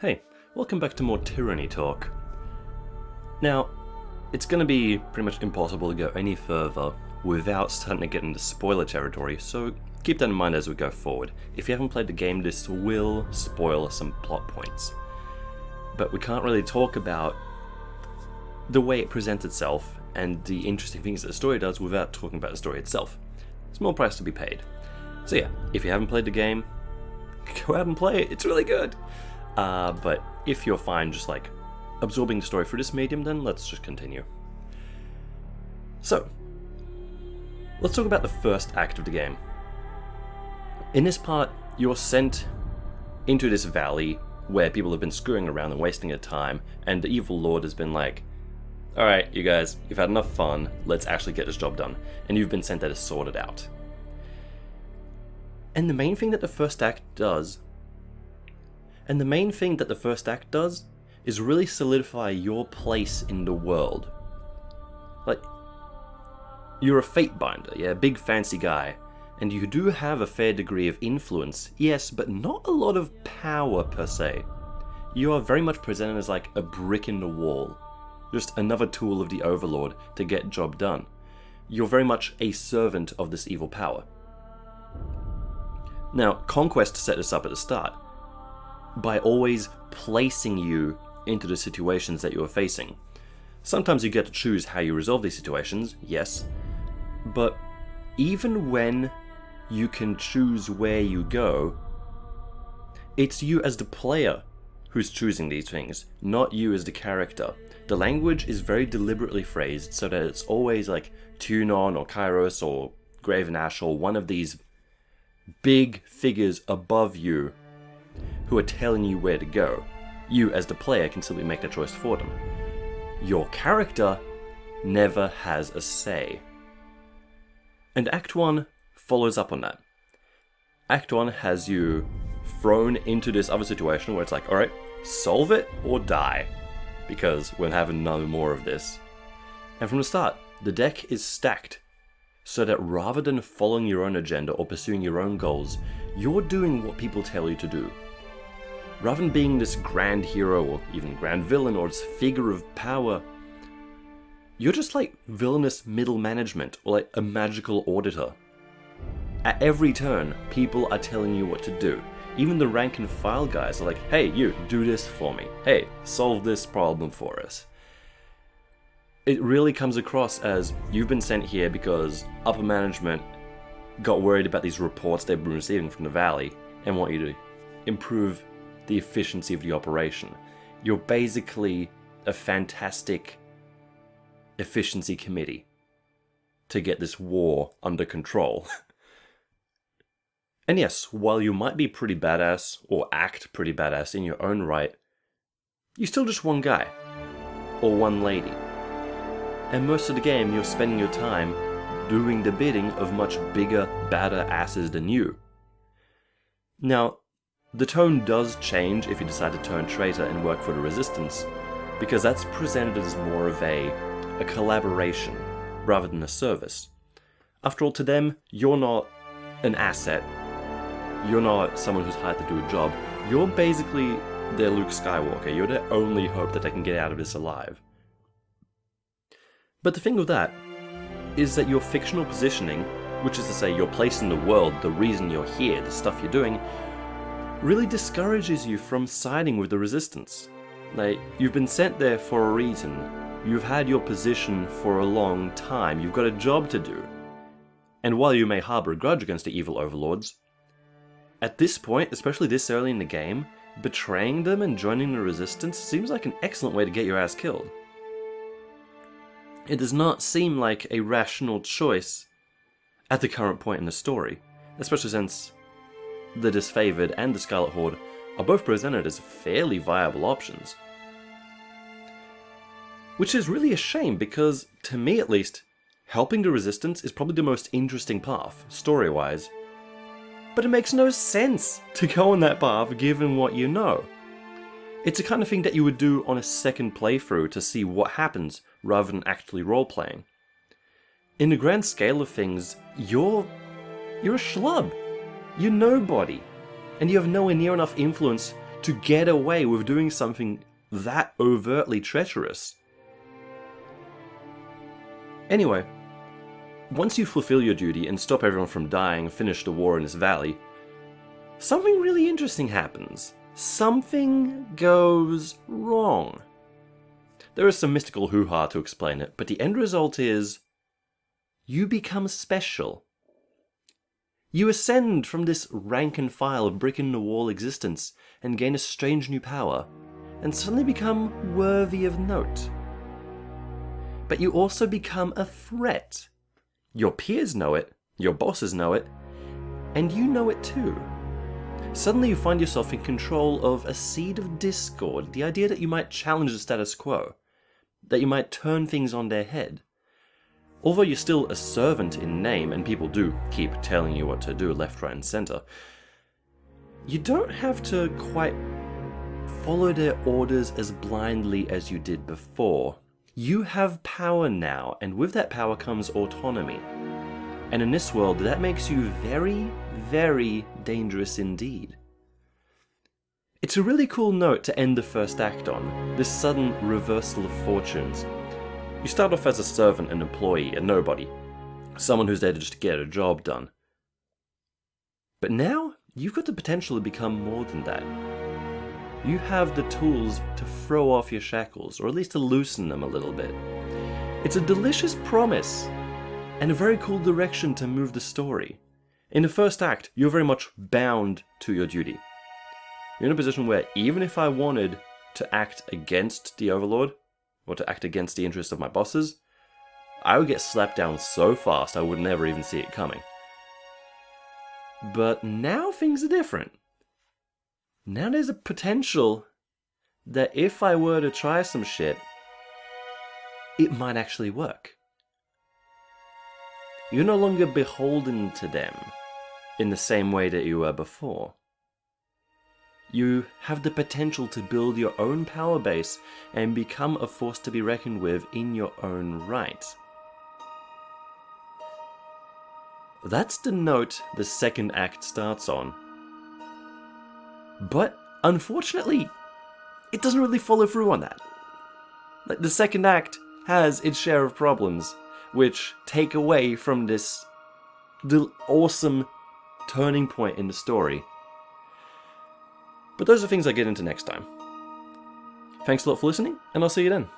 Hey, welcome back to more Tyranny Talk. Now, it's going to be pretty much impossible to go any further without starting to get into spoiler territory, so keep that in mind as we go forward. If you haven't played the game, this will spoil some plot points. But we can't really talk about the way it presents itself and the interesting things that the story does without talking about the story itself. Small price to be paid. So yeah, if you haven't played the game, go out and play it, it's really good! But if you're fine just like absorbing the story through this medium, then let's just continue. So, let's talk about the first act of the game. In this part, you're sent into this valley where people have been screwing around and wasting their time, and the evil lord has been like, alright, you guys, you've had enough fun, let's actually get this job done. And you've been sent there to sort it out. And the main thing that the first act does is really solidify your place in the world. Like, you're a fate binder, yeah, big fancy guy, and you do have a fair degree of influence, yes, but not a lot of power per se. You are very much presented as like a brick in the wall, just another tool of the Overlord to get job done. You're very much a servant of this evil power. Now, Conquest set this up at the start by always placing you into the situations that you are facing. Sometimes you get to choose how you resolve these situations, yes, but even when you can choose where you go, it's you as the player who's choosing these things, not you as the character. The language is very deliberately phrased so that it's always like Tunon or Kairos or Graven Ash or one of these big figures above you who are telling you where to go. You as the player can simply make that choice for them. Your character never has a say. And Act 1 follows up on that. Act 1 has you thrown into this other situation where it's like, alright, solve it or die, because we're having none more of this. And from the start, the deck is stacked so that rather than following your own agenda or pursuing your own goals, you're doing what people tell you to do. Rather than being this grand hero or even grand villain or this figure of power, you're just like villainous middle management or like a magical auditor. At every turn, people are telling you what to do. Even the rank and file guys are like, hey, you, do this for me. Hey, solve this problem for us. It really comes across as you've been sent here because upper management got worried about these reports they've been receiving from the valley and want you to improve the efficiency of the operation. You're basically a fantastic efficiency committee to get this war under control. And yes, while you might be pretty badass, or act pretty badass in your own right, you're still just one guy, or one lady. And most of the game you're spending your time doing the bidding of much bigger, badder asses than you. Now, the tone does change if you decide to turn traitor and work for the Resistance, because that's presented as more of a collaboration rather than a service. After all, to them, you're not an asset. You're not someone who's hired to do a job. You're basically their Luke Skywalker. You're their only hope that they can get out of this alive. But the thing with that is that your fictional positioning, which is to say your place in the world, the reason you're here, the stuff you're doing, really discourages you from siding with the Resistance. Like, you've been sent there for a reason. You've had your position for a long time. You've got a job to do. And while you may harbor a grudge against the evil overlords, at this point, especially this early in the game, betraying them and joining the Resistance seems like an excellent way to get your ass killed. It does not seem like a rational choice at the current point in the story, especially since the Disfavored and the Scarlet Horde are both presented as fairly viable options. Which is really a shame because, to me at least, helping the Resistance is probably the most interesting path, story-wise. But it makes no sense to go on that path given what you know. It's the kind of thing that you would do on a second playthrough to see what happens rather than actually role-playing. In the grand scale of things, you're a schlub. You're nobody. And you have nowhere near enough influence to get away with doing something that overtly treacherous. Anyway, once you fulfill your duty and stop everyone from dying and finish the war in this valley, something really interesting happens. Something goes wrong. There is some mystical hoo-ha to explain it, but the end result is you become special. You ascend from this rank-and-file brick-in-the-wall existence and gain a strange new power, and suddenly become worthy of note. But you also become a threat. Your peers know it, your bosses know it, and you know it too. Suddenly you find yourself in control of a seed of discord, the idea that you might challenge the status quo, that you might turn things on their head. Although you're still a servant in name, and people do keep telling you what to do left, right, and center, you don't have to quite follow their orders as blindly as you did before. You have power now, and with that power comes autonomy. And in this world, that makes you very, very dangerous indeed. It's a really cool note to end the first act on, this sudden reversal of fortunes. You start off as a servant, an employee, a nobody, someone who's there to just get a job done. But now, you've got the potential to become more than that. You have the tools to throw off your shackles, or at least to loosen them a little bit. It's a delicious promise, and a very cool direction to move the story. In the first act, you're very much bound to your duty. You're in a position where even if I wanted to act against the Overlord, or to act against the interests of my bosses, I would get slapped down so fast I would never even see it coming. But now things are different. Now there's a potential that if I were to try some shit, it might actually work. You're no longer beholden to them in the same way that you were before. You have the potential to build your own power base and become a force to be reckoned with in your own right. That's the note the second act starts on. But, unfortunately, it doesn't really follow through on that. Like, the second act has its share of problems, which take away from this awesome turning point in the story. But those are things I get into next time. Thanks a lot for listening, and I'll see you then.